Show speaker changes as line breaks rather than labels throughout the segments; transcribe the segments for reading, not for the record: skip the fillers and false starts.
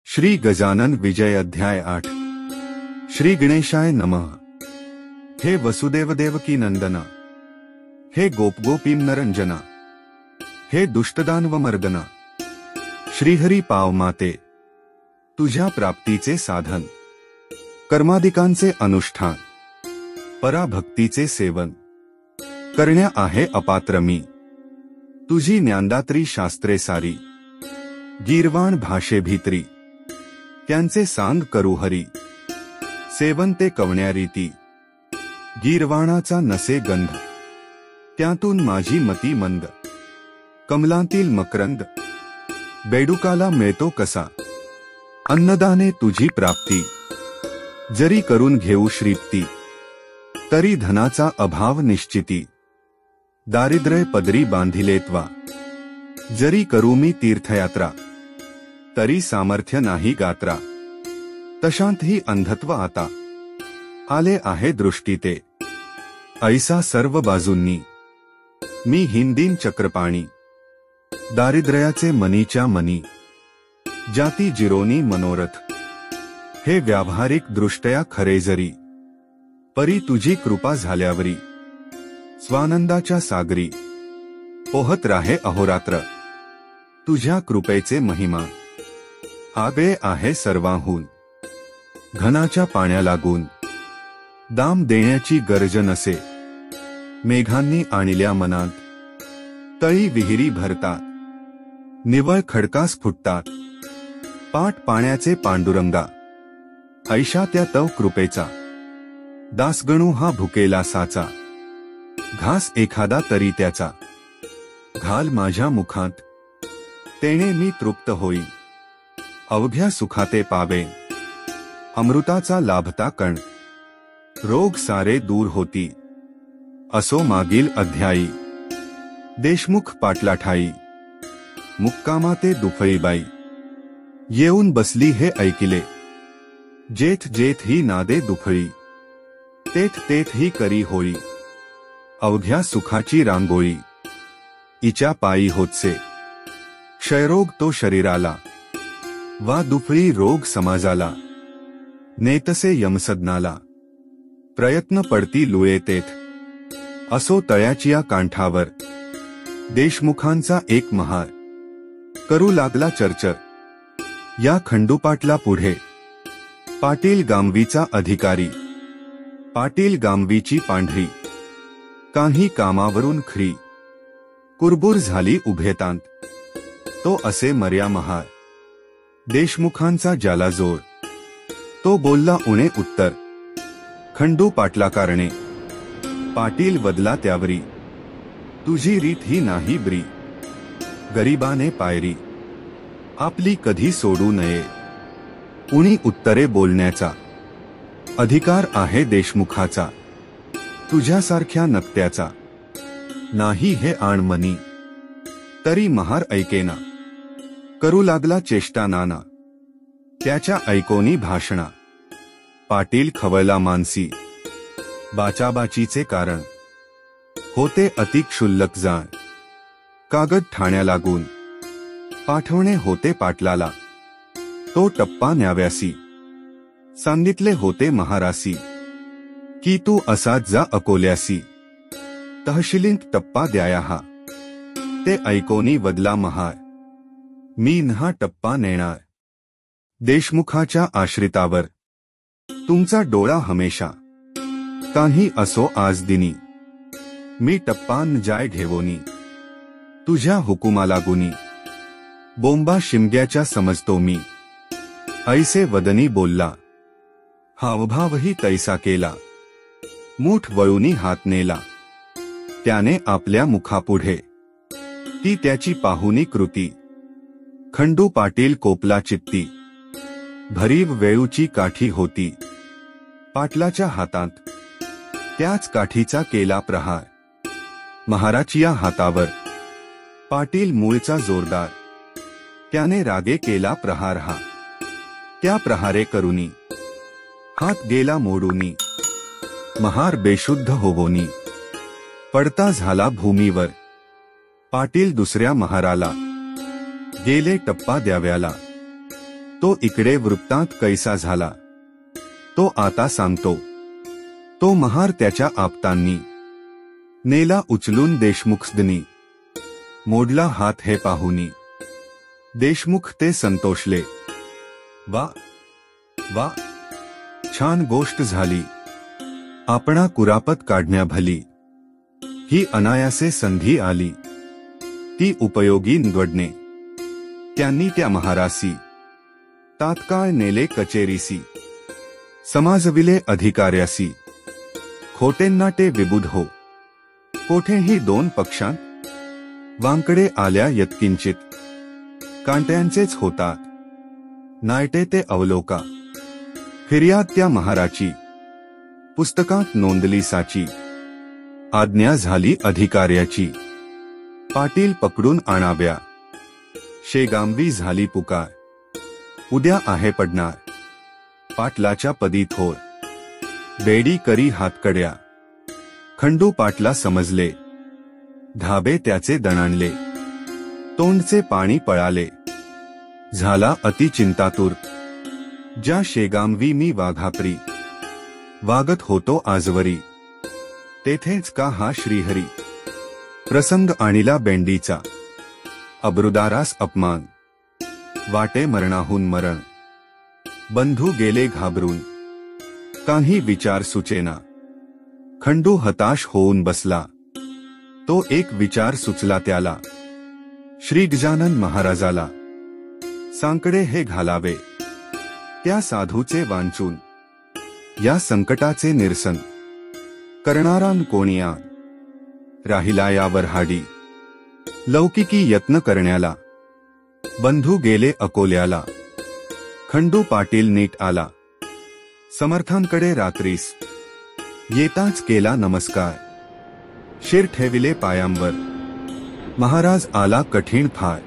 श्री गजानन विजय अध्याय 8। श्री गणेशाय नमः। हे वसुदेव देवकी नंदन, हे गोपगोपीम नरंजन, हे दुष्टदानवमर्दन, श्रीहरी पाव माते, तुझ्या प्राप्तीचे साधन, कर्मादिकांचे अनुष्ठान, पराभक्तीचे सेवन करण्या आहे अपात्र मी। तुझी ज्ञानदात्री शास्त्रे सारी, गीर्वाण भाषे भीतरी, त्यांचे सांग करू हरी। सेवन ते कवण्या रीती, गीर्वाणाचा नसे गंध, त्यातून माझी मती मंद। कमलांतील मकरंद, बेडुकाला मिळतो कसा, अन्नदाने तुझी प्राप्ती, जरी करून घेऊ श्रीप्ती, तरी धनाचा अभाव निश्चिती। दारिद्र्य पदरी बांधिलेत्वा, जरी करू मी तीर्थयात्रा, तरी सामर्थ्य नाही गात्रा। तशांत ही अंधत्व आता, आले आहे दृष्टीते, ऐसा सर्व बाजूंनी, मी हिंदीन चक्रपाणी। दारिद्र्याचे मनीच्या मनी, जाती जिरोनी मनोरथ, हे व्यावहारिक दृष्ट्या खरे जरी, परी तुझी कृपा झाल्यावरी। स्वानंदाच्या सागरी, पोहत राहे अहोरात्र, तुझ्या कृपेचे महिमा आगळे आहे सर्वांहून। घनाच्या पाण्या लागून, दाम देण्याची गरज नसे, मेघांनी आणल्या मनात, तळी विहिरी भरतात, निवळ खडकास फुटतात। पाट पाण्याचे पांडुरंगा, ऐशा त्या तव कृपेचा, दासगणू हा भुकेला साचा, घास एखादा तरी त्याचा, घाल माझ्या मुखात, तेने मी तृप्त होई। अवघ्या सुखाते पावे, अमृताचा लाभता कण, रोग सारे दूर होती, असो मागील अध्यायी। देशमुख पाटला ठाई, मुक्कामाते दुफळीबाई, येऊन बसली हे ऐकिले, जेथ जेथ ही नादे दुफळी, तेथ तेथ ही करी होळी। अवघ्या सुखाची रांगोळी, इच्या पायी होतसे, क्षयरोग तो शरीराला, वा दुफळी रोग समाजाला, नेतसे यमसदनाला। प्रयत्न पडती लुळे तेथ, असो तळ्याचिया कांठावर, देशमुखांचा एक महार, करू लागला चर्चर। या खंडूपाटला पुढे, पाटील गामवीचा अधिकारी, पाटील गामवीची पांढरी, काही कामावरून खरी, कुरबुर झाली उभेतांत, तो असे मर्या महार। देशमुखांचा ज्याला जोर, तो बोलला उणे उत्तर, खंडू पाटला कारणे, पाटील वदला त्यावरी, तुझी रीत ही नाही बरी। गरीबाने पायरी, आपली कधी सोडू नये, उणी उत्तरे बोलण्याचा, अधिकार आहे देशमुखाचा, तुझ्यासारख्या नकत्याचा, नाही हे आणमनी, तरी महार ऐकेना। करू लागला चेष्टा नाना, त्याच्या ऐकोनी भाषणा, पाटील खवळला मानसी, बाचाबाचीचे कारण, होते अति क्षुल्लक जाण। कागद ठाण्या लागून, पाठवणे होते पाटलाला, तो टप्पा न्याव्यासी, सांगितले होते महारासी, की तू असाच जा अकोल्यासी, तहशिलींत टप्पा द्याया हा। ते ऐकोनी वदला महार, मी नहा टप्पा नेणार। देशमुखाच्या आश्रितावर, तुमचा डोळा हमेशा, काही असो आज दिनी, मी टप्पान जाय घेवोनी, तुझ्या हुकुमाला गुनी। बोंबा शिमग्याच्या समजतो मी, ऐसे वदनी बोलला, हावभावही तैसा केला, मूठ वळूनी हात नेला, त्याने आपल्या मुखापुढे, ती त्याची पाहुनी कृती। खंडू पाटील कोपला चित्ती, भरीव वेळूची काठी होती, पाटलाच्या हातात, त्याच काठीचा केला प्रहार। महाराचिया हातावर, पाटील मूळचा जोरदार, त्याने रागे केला प्रहार हा। त्या प्रहारे करुनी, हात गेला मोडूनी, महार बेशुद्ध होवोनी, पडता झाला भूमीवर। पाटील दुसऱ्या महाराला, गेले टप्पा द्याव्याला, तो इकडे वृत्तांत कैसा झाला तो आता सांगतो. तो महार त्याच्या आप्तांनी नेला उचलून देशमुखसदनी, मोडला हात हे पाहुनी. देशमुख ते संतोषले. वा वा, छान गोष्ट झाली. आपणा कुरापत काढण्या भली. ही अनायासे संधी आली, ती उपयोगी निवडणे. त्यांनी त्या महारासी तात्काळ नेले कचेरीसी. समाजविले अधिकार्यासी. खोटेंना ते विबुध हो. कोठेही दोन पक्षांत वांकडे आल्या यत्किंचित. कांट्यांचेच होतात नायटे ते अवलोका. फिर्याद त्या महाराची पुस्तकात नोंदली साची. आज्ञा झाली अधिकार्याची. पाटील पकडून आणाव्या. शेगांवी झाली पुकार. उद्या आहे पडणार पाटलाच्या पदी थोर. बेडी करी हातकड्या. खंडू पाटला समजले. धाबे त्याचे दणाणले. तोंडचे पाणी पळाले. झाला अति चिंतातूर. ज्या शेगांवी मी वाघापरी वागत होतो आजवरी. तेथेच का हा श्रीहरी. प्रसंग आणिला बेंडीचा. अब्रुदारास अपमान. वाटे मरणाहून मरण. बंधू गेले घाबरून. काही विचार सुचेना. खंडू हताश होऊन बसला. तो एक विचार सुचला त्याला. श्री गजानन महाराजाला सांकडे हे घालावे. त्या साधूचे वांचून या संकटाचे निरसन करणारान कोणिया. राहिला यावर हाडी. लौकिकी यत्न करण्याला. बंधू गेले अकोल्याला. खंडू पाटील नीट आला. समर्थांकडे रात्रीस येताच केला नमस्कार. शिर ठेविले पायांवर. महाराज आला कठीण फार.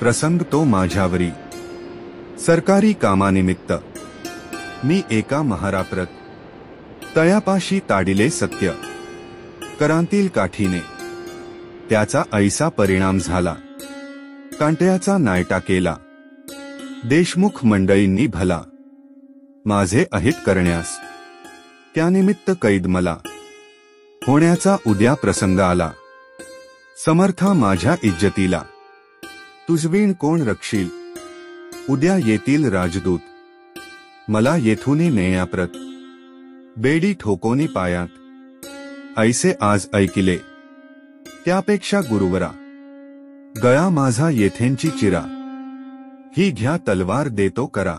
प्रसंग तो माझ्यावरी. सरकारी कामानिमित्त मी एका महाराप्रत तयापाशी ताडिले सत्य. करांतील काठीने त्याचा ऐसा परिणाम झाला. कांट्याचा नायटा केला. देशमुख मंडळींनी भला माझे अहित करण्यास. त्यानिमित्त कैद मला होण्याचा उद्या प्रसंग आला. समर्था माझ्या इज्जतीला. तुझवीण कोण रक्षील. उद्या येतील राजदूत. मला येथूनी नेण्याप्रत. बेडी ठोकोनी पायात. ऐसे आज ऐकिले. त्यापेक्षा गुरुवरा गळा माझा येथेंची चिरा. ही घ्या तलवार देतो करा.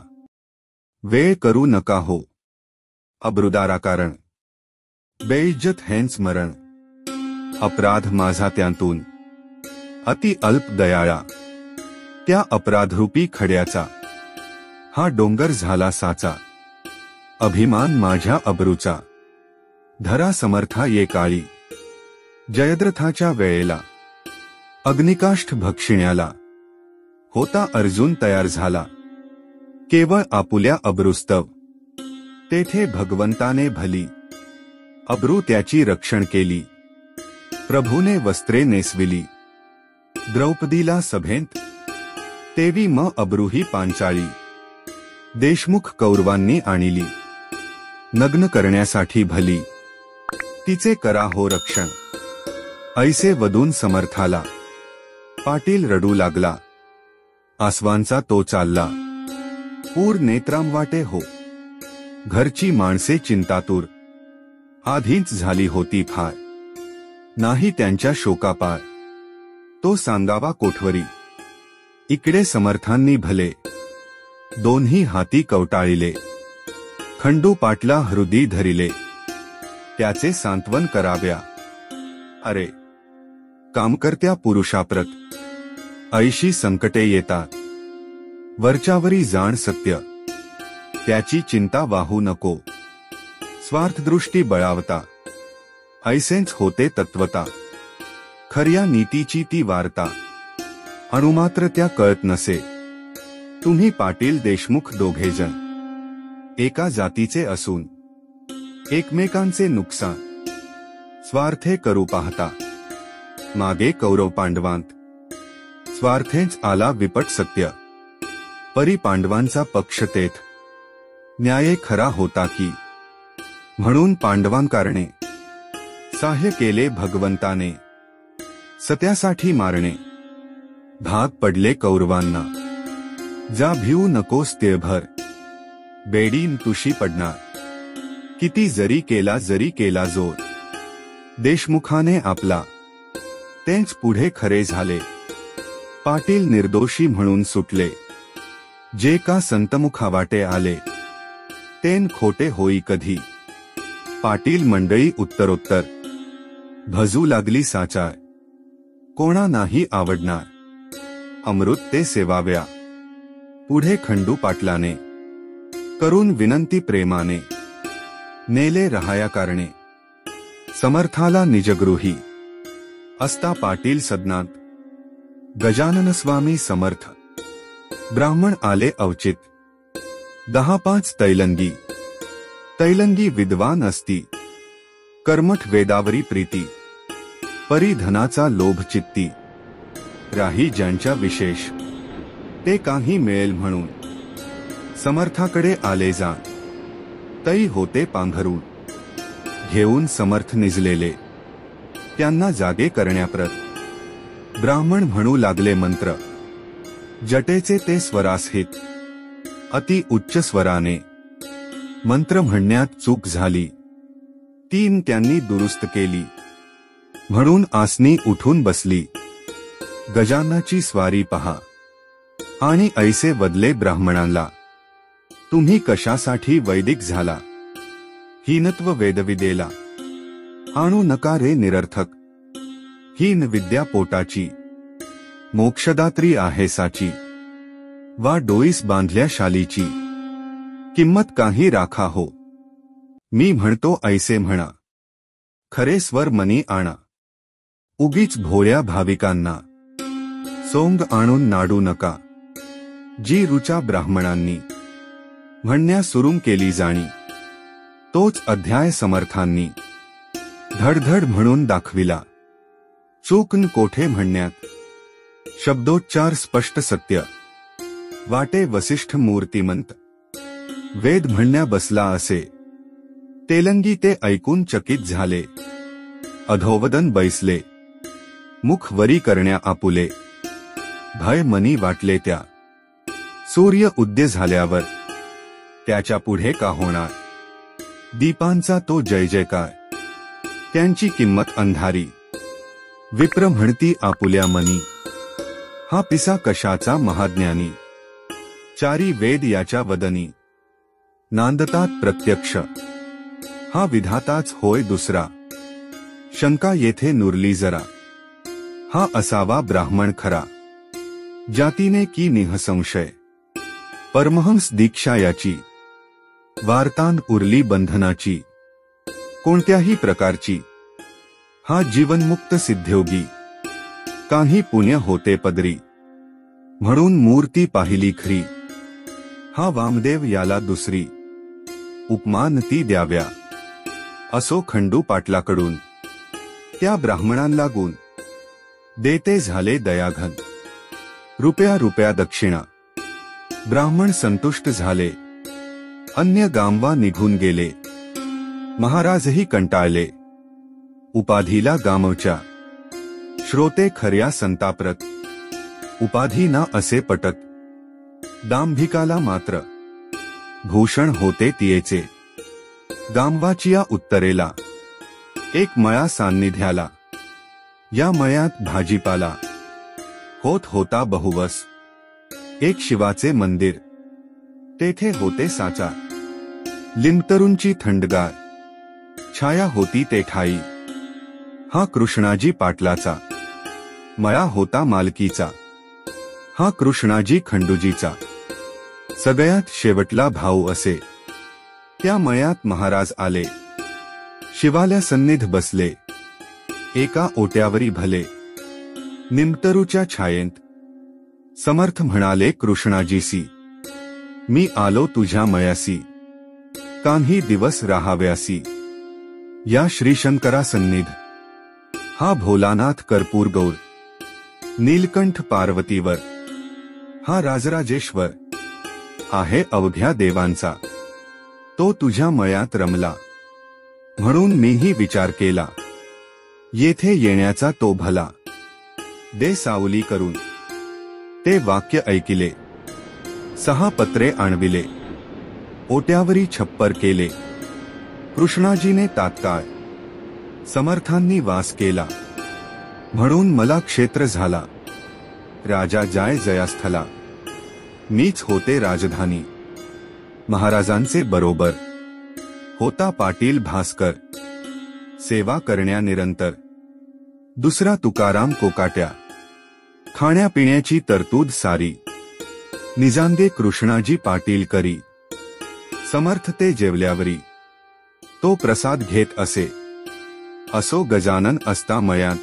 वेळ करू नका हो. अब्रुदारा कारण बेइज्जत हेंच मरण. अपराध माझा त्यांतून अति अल्प दयाळा. त्या अपराधरूपी खड्याचा हा डोंगर झाला साचा. अभिमान माझ्या अब्रूचा. धरा समर्था ये काळी. जयद्रथाच्या वेळेला अग्निकाष्ठ भक्षिण्याला होता अर्जुन तयार झाला. केवळ आपुल्या अब्रुस्तव. तेथे भगवंताने भली अब्रू त्याची रक्षण केली. प्रभूने वस्त्रे नेसविली. द्रौपदीला सभेंत तेवी म अब्रूही पांचाळी. देशमुख कौरवांनी आणिली नग्न करण्यासाठी भली. तिचे करा हो रक्षण. ऐसे वदून समर्थाला पाटील रडू लागला. आसवांचा तो चालला. पूर नेत्राम वाटे हो. घरची माणसे चिंतातूर. आधीच झाली होती फार. नाही त्यांच्या शोकापार. तो सांगावा कोठवरी. इकडे समर्थांनी भले दोन्ही हाती कवटाळिले. खंडू पाटला हृदय धरिले. त्याचे सांत्वन कराव्या. अरे कामकर्त्या पुरुषाप्रत ऐशी संकटे येतात. वरच्यावरी जाण सत्य. त्याची चिंता वाहू नको. स्वार्थदृष्टी बळावता. ऐसेंच होते तत्वता. खऱ्या नीतीची ती वार्ता. अणुमात्र त्या कळत नसे. तुम्ही पाटील देशमुख दोघेजण एका जातीचे असून एकमेकांचे नुकसान स्वार्थे करू पाहता. मागे कौरव पांडवांत स्वार्थेच आला विपट सत्य. परी पांडवांचा पक्ष तेथ न्याय खरा होता की, म्हणून पांडवांकारणे साह्य केले भगवंताने, सत्यासाठी मारणे भाग पडले कौरवांना. जा भिवू नकोस तिळभर, बेडीन तुशी पडणार, किती जरी केला जोर, देशमुखाने आपला तेच पुढे खरे झाले. पाटील निर्दोषी म्हणून सुटले, जे का संतमुखा वाटे आले, तेन खोटे होई कधी. पाटील मंडळी उत्तरोत्तर भजू लागली साचार, कोणा नाही आवडणार, अमृत ते सेवाव्या. पुढे खंडू पाटलाने करून विनंती प्रेमाने, नेले रहाया कारणे, समर्थाला निजगृही. असता पाटील सदनात गजानन स्वामी समर्थ, ब्राह्मण आले अवचित. 10-5 तैलंगी विद्वान असती, कर्मठ वेदावरी प्रीती, परी धनाचा लोभ चित्ती. राही ज्यांच्या विशेष, ते काही मिळेल म्हणून, समर्थाकडे आले जा. तै होते पांघरून, घेऊन समर्थ निजलेले, त्यांना जागे करण्याप्रत. ब्राह्मण म्हणू लागले मंत्र, जटेचे ते स्वरासहित, अति उच्च स्वराने. मंत्र म्हणण्यात चूक झाली, 3 त्यांनी दुरुस्त केली, म्हणून आसनी उठून बसली. गजाननाची स्वारी पहा, आणि ऐसे वदले ब्राह्मणांना, तुम्ही कशासाठी वैदिक झाला. हीनत्व वेदविदेला आणू नका रे निरर्थक. हीन विद्या पोटाची, मोक्षदात्री आहे साची. वा डोईस बांधल्या शालीची, किंमत काही राखा हो. मी म्हणतो ऐसे म्हणा, खरे स्वर मनी आणा. उगीच भोळ्या भाविकांना सोंग आणून नाडू नका. जी रुचा ब्राह्मणांनी म्हणण्या सुरुम केली जाणी, तोच अध्याय समर्थांनी धडधड म्हणून दाखविला. चूकन कोठे म्हणण्यात, शब्दोच्चार स्पष्ट सत्य. वाटे वसिष्ठ मूर्तिमंत, वेद म्हणण्या बसला असे. तेलंगी ते ऐकून चकित झाले, अधोवदन बैसले. मुख वरी करण्या आपुले, भय मनी वाटले त्या. सूर्य उदय झाल्यावर त्याच्या पुढे का होणार. दीपांचा तो जय जयकार, त्यांची किंमत अंधारी. विप्र म्हणती आपुल्या मनी, हा पिसा कशाचा महाज्ञानी. चारी वेद याच्या वदनी, नांदतात प्रत्यक्ष. हा विधाताच होय दुसरा, शंका येथे नुरली जरा. हा असावा ब्राह्मण खरा, जातीने की निःसंशय. परमहंस दीक्षा याची, वार्तान उरली बंधनाची. कोणत्याही प्रकारची, हा जीवनमुक्त सिद्ध्योगी. काही पुण्य होते पदरी, म्हणून मूर्ती पाहिली खरी. हा वामदेव याला दुसरी, उपमान ती द्याव्या. असो खंडू पाटलाकडून, त्या ब्राह्मणांना गुण देते झाले दयाघन. रुपया दक्षिणा. ब्राह्मण संतुष्ट झाले, अन्य गामवा निघून गेले. महाराजही कंटाळले, उपाधीला गामवच्या. श्रोते खऱ्या संताप्रत, उपाधी ना असे पटत. दांभिकाला मात्र, भूषण होते तियेचे. गामवाचिया उत्तरेला, एक मळा सान्निध्याला. या मळ्यात भाजीपाला होत होता बहुवस. एक शिवाचे मंदिर, तेथे होते साचा. लिंतरूंची थंडगार छाया होती ते ठाई. हा कृष्णाजी पाटलाचा, मळा होता मालकीचा. हा कृष्णाजी खंडूजीचा, सगळ्यात शेवटला भाऊ असे. त्या मळ्यात महाराज आले, शिवाल्या सन्निध बसले. एका ओट्यावरी भले, निमतरूच्या छायेंत. समर्थ म्हणाले कृष्णाजीसी, मी आलो तुझ्या मयासी. काही दिवस राहाव्यासी. या श्रीशंकरा सन्निध. हा भोलानाथ कर्पूर गौर, नीलकंठ पार्वतीवर. हा राजराजेश्वर, आहे अवघ्या देवांचा, तो तुझ्या मयात रमला. म्हणून मीही विचार केला, येथे येण्याचा तो भला. दे सावली करून. ते वाक्य ऐकिले. 6 पत्रे आणविले. ओट्यावरी छप्पर केले. कृष्णाजीने तात्काळ समर्थांनी वास केला. म्हणून मला क्षेत्र झाला. राजा जाय जयास्थला. मीच होते राजधानी. महाराजांचे बरोबर होता पाटील भास्कर. सेवा करण्या निरंतर. दुसरा तुकाराम कोकाट्या. खाण्यापिण्याची तरतूद सारी. निजांगे कृष्णाजी पाटील करी. समर्थ ते जेवल्यावरी तो प्रसाद घेत असे. असो गजानन असता मयात.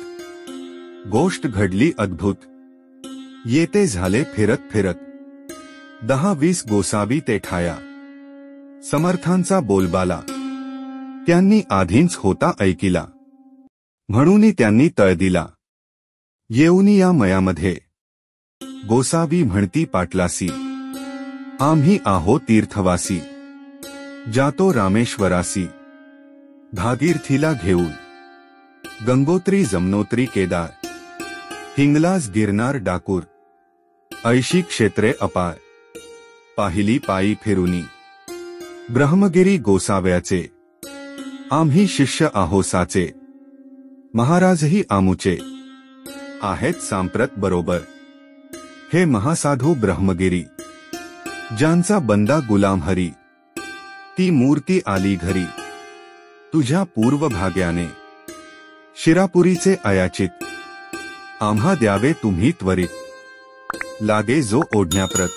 गोष्ट घडली अद्भुत. येते झाले फिरत फिरत. 10-20 गोसावी ते ठाया. समर्थांचा बोलबाला त्यांनी आधीच होता ऐकिला. म्हणून त्यांनी तळ दिला. येऊनी या मयामध्ये. गोसावी म्हणती पाटलासी. आम्ही आहो तीर्थवासी. जातो रामेश्वरासी. भागीरथीला घेऊन. गंगोत्री जमनोत्री केदार. हिंगलाज गिरनार डाकूर. ऐशी क्षेत्रे अपार. पाहिली पायी फिरुनी. ब्रह्मगिरी गोसाव्याचे. आम्ही शिष्य आहो साचे. महाराजही आमुचे आहेत सांप्रत बरोबर. हे महासाधू ब्रह्मगिरी. ज्यांचा बंदा गुलाम हरी. ती मूर्ती आली घरी. तुझ्या पूर्व भाग्याने. शिरापुरीचे अयाचित. आम्हा द्यावे तुम्ही त्वरित. लागे जो ओढण्याप्रत.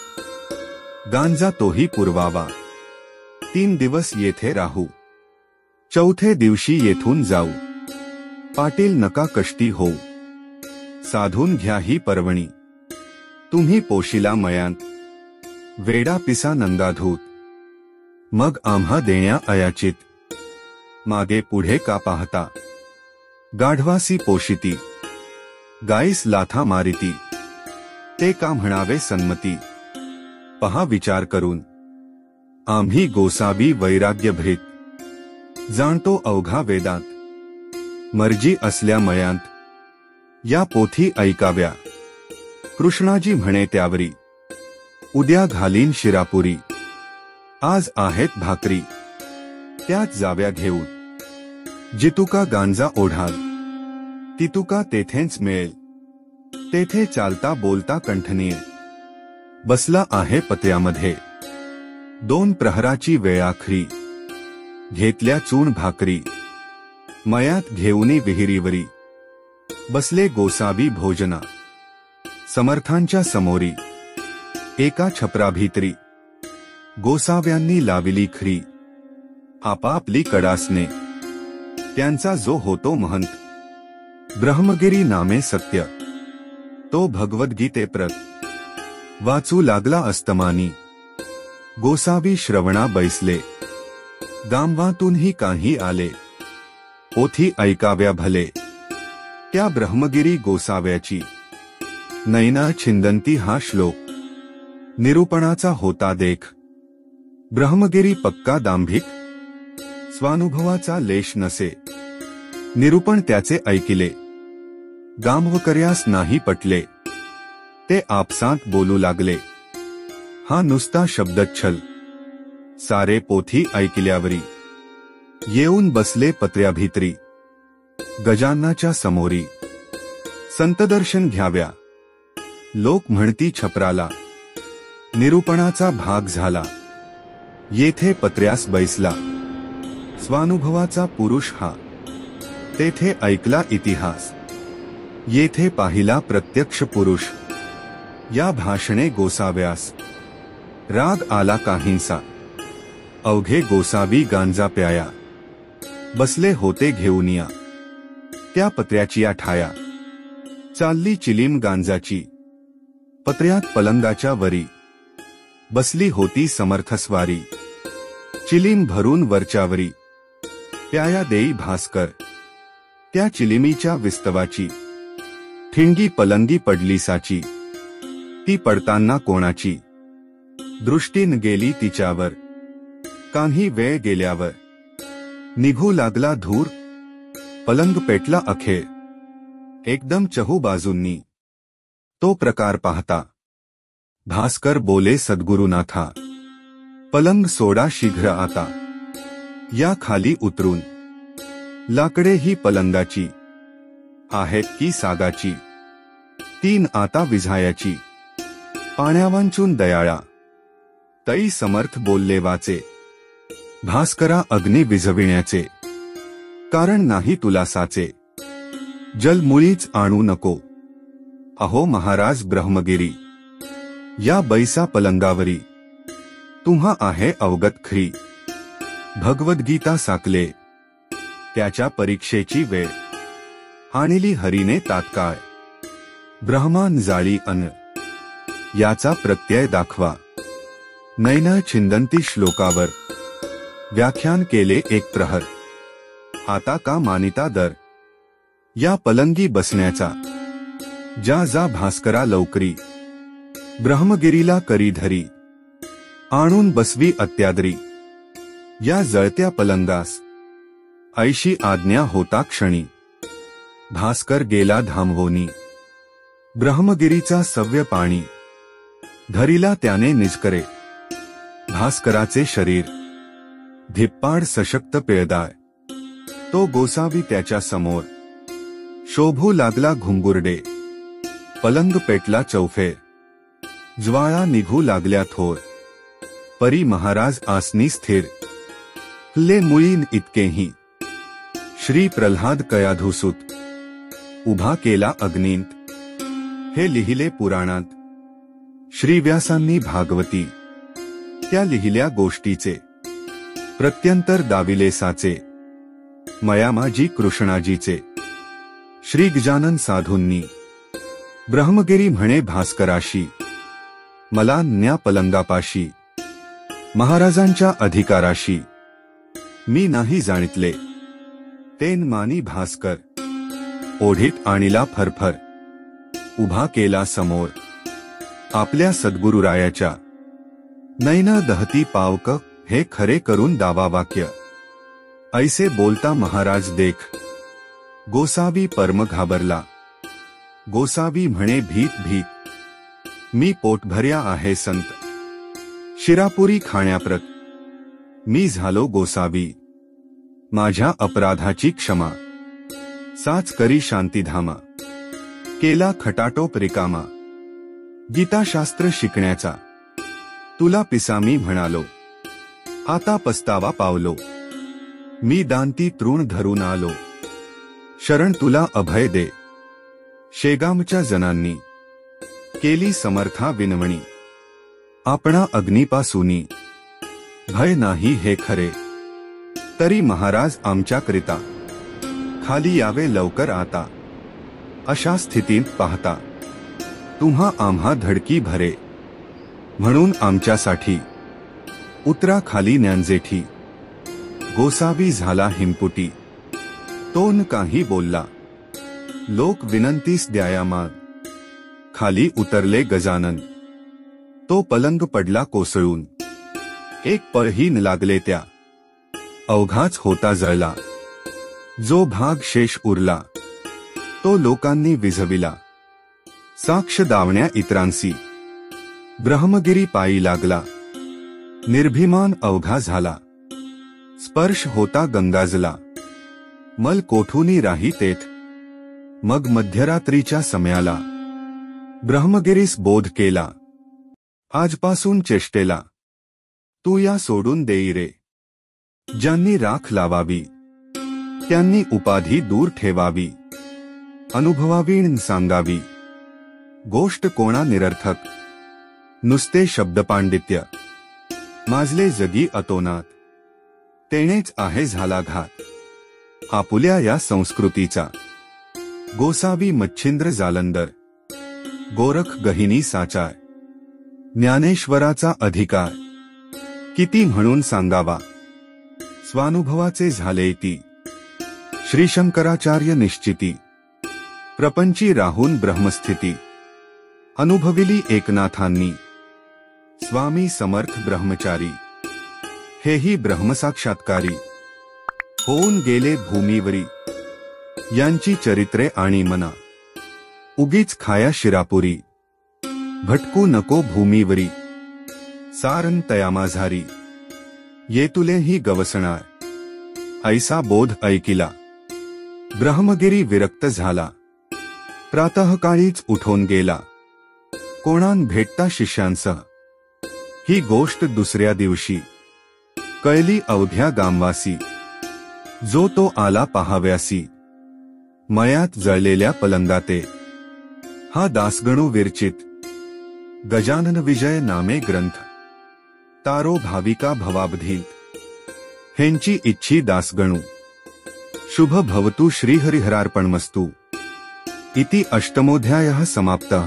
गांजा तोही पुरवावा. 3 दिवस येथे राहू. चौथे दिवशी येथून जाऊ. पाटील नका कष्टी होऊ. साधून घ्या ही पर्वणी. तुम्ही पोशिला मयांत. वेडा पिसा नंगाधूत. मग आम्हा देण्या अयाचित. मागे पुढे का पाहता. गाढवासी पोशिती. गाईस लाथा मारिती. ते का म्हणावे सन्मती. पहा विचार करून. आम्ही गोसावी वैराग्यभृत. जाणतो अवघा वेदांत. मर्जी असल्या मयांत. या पोथी ऐकाव्या. कृष्णाजी म्हणे त्यावरी. उद्या घालीन शिरापुरी. आज आहेत भाकरी. त्यात जाव्या घेऊन. जितुका गांजा ओढाल. तितुका तेथेच मिळेल. तेथे चालता बोलता कंठनीय. बसला आहे पत्र्यामध्ये. 2 प्रहराची वेळाखरी. घेतल्या चूण भाकरी. मयात घेऊनी विहिरीवरी. बसले गोसावी भोजना. समर्थांच्या समोरी. एका छपराभितरी. गोसाव्यांनी लाविली खरी. आपापली कडासने. त्यांचा जो होतो महंत. ब्रह्मगिरी नामे सत्य. तो भगवद्गीते प्रत. वाचू लागला अस्तमानी. गोसावी श्रवणा बैसले. गांवातूनही काही आले. पोथी ऐकाव्या भले. त्या ब्रह्मगिरी गोसाव्याची. नैना छिंदंती हा श्लोक. निरूपणाचा होता देख. ब्रह्मगिरी पक्का दांभिक. स्वानुभवाचा लेश नसे. निरूपण त्याचे ऐकिले. गांभकर्यास नाही पटले. ते आपसात बोलू लागले. हा नुसता शब्दच्छल. सारे पोथी ऐकिल्यावरी. येऊन बसले पत्र्याभितरी. गजाननाच्या समोरी. संतदर्शन घ्याव्या. लोक म्हणती छपराला. निरूपणाचा भाग झाला. येथे पत्र्यास बैसला. स्वानुभवाचा पुरुष हा. तेथे ऐकला इतिहास. येथे पाहिला प्रत्यक्ष पुरुष. या भाषणे गोसाव्यास. राग आला काहींसा. अवघे गोसावी गांजा प्याया. बसले होते घेऊनिया. त्या पत्र्याची ठाया. चालली चिलीम गांजाची. पत्र्यात पलंगाच्या वरी. बसली होती समर्थस्वारी. चिलीम भरून वरच्यावरी. प्याया देई भास्कर. त्या चिलिमीच्या विस्तवाची. ठिणगी पलंगी पडली साची. ती पडताना कोणाची. दृष्टीन गेली तिच्यावर, काही वेळ गेल्यावर निघू लागला धूर, पलंग पेटला अखेर, एकदम चहू बाजूंनी तो प्रकार पाहता. भास्कर बोले सद्गुरुनाथा, पलंग सोडा शीघ्र आता, या खाली उतरून. लाकडे ही पलंगाची आहेत की सागाची, तीन आता विझायाची, पाण्यावांचून दयाळा, तई समर्थ बोलले वाचे. भास्करा अग्नी विझविण्याचे कारण नाही तुला साचे, जल मुळीच आणू नको. अहो महाराज ब्रह्मगिरी, या बैसा पलंगावरी, तुम्हा आहे अवगत खरी. भगवद्गीता साकले त्याच्या परीक्षेची वेळ, आणली हरीने तात्काळ. ब्रह्मान जाळी अन, याचा प्रत्यय दाखवा. नैन छिंदंती श्लोकावर व्याख्यान केले एक प्रहर. आता का मानिता दर, या पलंगी बसण्याचा. जा जा भास्करा लवकरी, ब्रह्मगिरीला करी धरी, आणून बसवी अत्यादरी. या जळत्या पलंगास ऐशी आज्ञा होता क्षणी. भास्कर गेला धामवोनी, ब्रह्मगिरीचा सव्य पाणी. धरिला त्याने निजकरे, भास्कराचे शरीर धिप्पाड सशक्त पिळदाय. तो गोसावी त्याच्या समोर, शोभू लागला घुंगुरडे. पलंग पेटला चौफेर, ज्वाळा निघू लागल्या थोर. परी महाराज आसनी स्थिर, ले मुळीन इतकेही. श्री प्रल्हाद कयाधुसूत, उभा केला अग्नींत. हे लिहिले पुराणात, श्री व्यासांनी भागवती. त्या लिहिल्या गोष्टीचे प्रत्यंतर दाविले साचे. मया माझी कृष्णाजीचे, श्री गजानन साधूंनी. ब्रह्मगिरी म्हणे भास्कराशी, मला न्या पलंगापाशी. महाराजांच्या अधिकाराशी मी नाही जाणितले. तेन मानी भास्कर, ओढीत आणिला फरफर. उभा केला समोर आपल्या सद्गुरुरायाच्या. नैन दहती पावक, हे खरे करून दावा वाक्य. ऐसे बोलता महाराज देख, गोसावी परम घाबरला. गोसावी म्हणे भीत भीत, मी पोटभर्या आहे संत. शिरापुरी खाण्याप्रत मी झालो गोसावी. माझ्या अपराधाची क्षमा, साच करी शांतीधामा. केला खटाटोप रिकामा, गीताशास्त्र शिकण्याचा. तुला पिसामी म्हणालो, आता पस्तावा पावलो. मी दांती तृण धरून आलो, शरण तुला अभय दे. शेगामच्या जनांनी केली समर्था विनवणी. आपणा अग्नीपासूनी भय नाही हे खरे. तरी महाराज आमच्याकरिता खाली यावे लवकर आता. अशा स्थितीत पाहता तुम्हा आम्हा धडकी भरे. म्हणून आमच्यासाठी उतरा खाली ज्ञानजेठी. गोसावी झाला हिमपुटी, तोन काही बोलला. लोक विनंतीस द्याया माग, खाली उतरले गजानन. तो पलंग पडला कोसळून, एक पळही न लागले त्या. अवघाच होता जळला, जो भाग शेष उरला तो लोकांनी विझविला. साक्ष दावण्या इतरांसी ब्रह्मगिरी पायी लागला. निर्भिमान अवघा झाला, स्पर्श होता गंगाजला. मल कोठूनी राही तेथ, मग मध्यरात्रीच्या समयाला. ब्रह्मगिरीस बोध केला, आजपासून चेष्टेला. तू या सोडून देई रे. ज्यांनी राख लावावी त्यांनी उपाधी दूर ठेवावी. अनुभवावी न सांगावी, गोष्ट कोणा निरर्थक. नुसते शब्दपांडित्य, माजले जगी अतोनात. तेणेच आहे झाला घात आपुल्या या संस्कृतीचा. गोसावी मच्छिंद्र जालंदर, गोरख गहिनी साचार. ज्ञानेश्वराचा अधिकार किती म्हणून सांगावा. स्वानुभवाचे झाले ती, श्री शंकराचार्य निश्चिती. प्रपंची राहून ब्रह्मस्थिती, अनुभविली एकनाथांनी. स्वामी समर्थ ब्रह्मचारी हेही ब्रह्मसाक्षात्कारी होऊन गेले भूमीवरी। यांची चरित्रे आणि मना उगीच खाया शिरापुरी। भटकू नको भूमीवरी सारन तया माझारी। येतुले ही गवसणार ऐसा बोध ऐकिला। ब्रह्मगिरी विरक्त झाला प्रातःकाळीच उठून गेला। कोणान भेटता शिष्यांसह ही गोष्ट दुसऱ्या दिवशी कळली अवघ्या गामवासी। जो तो आला पहाव्यासी मयात जळलेल्या पलंगाते। हा दासगणू विरचित गजानन विजय नामे ग्रंथ तारो भाविका भवाब्धीत हेंची इच्छी दासगणू। शुभ भवतु श्रीहरिहरार्पणमस्तु इति अष्टमोऽध्यायः समाप्तः।